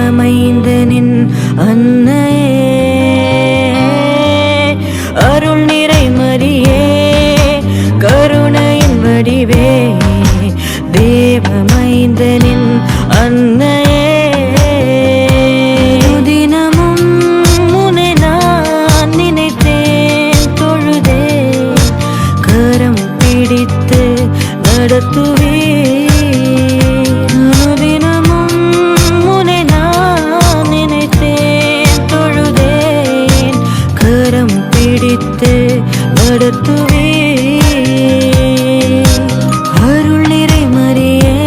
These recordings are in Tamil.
தேவமைந்தனின் அன்னையே, அருள் நிறை மரியே, கருணையின் வடிவே, தேவமைந்தனின் அன்னையே, தினமும் உன்னை நான் நினைத்தேன் தொழுதேன், கரம் பிடித்து நடத்துவே, தினமும் உன்னை நான் நினைத்தேன் தொழுதேன், கரம் பிடித்து நடத்துவே, அருள் நிறை மரியே,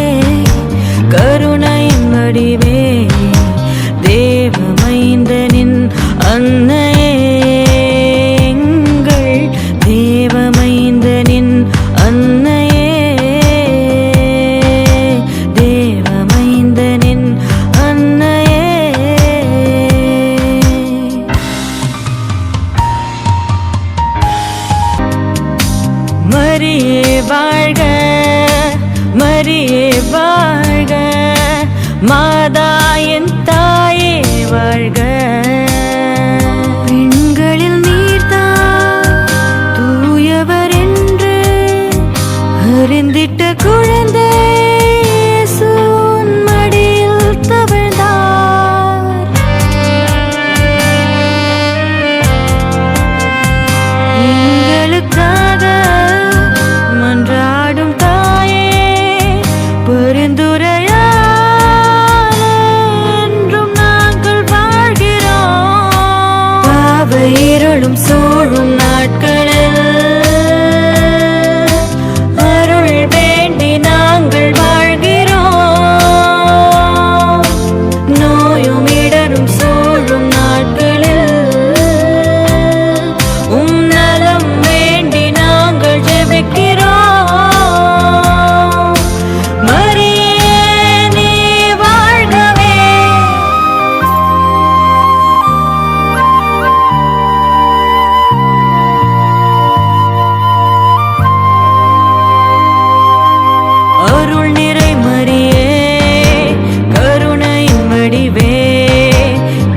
கருணையின் வடிவே, தேவமைந்தனின் அன்னையே, எங்கள் தேவமைந்தனின் அன்னையே, தேவமைந்தனின் அன்னையே. மரியே வாழ்க, மரியே வாழ்க, மாதா என் தாயே வாழ்க, பெண்களில் நீர்தான் தூயவர் என்று அறிந்திட்ட குழந்தை இயேசு உன் மடியில் தவழ்ந்தார், எங்களுக்காக மன்றாடும் தாயே, பரிந்துரையால் என்றும் நாங்கள் வாழ்கிறோம், பாவ இருளும் சூழும் நாட்களில் அருள் வேண்டி நாங்கள் வாழ்கிறோம், நோயும் இடரும் சூழும் நாட்களில் உம் நலம் வேண்டி நாங்கள் ஜெபிக்கிறோம், மரியே நீ வாழ்கவே. அருள் நிறை மரியே, கருணையின் வடிவே,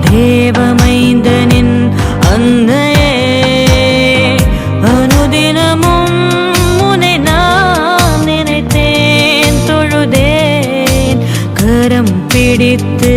தேவமைந்தனின் அன்னையே, அனுதினமும் உன்னை நான் நினைத்தேன் தொழுதேன், கரம் பிடித்து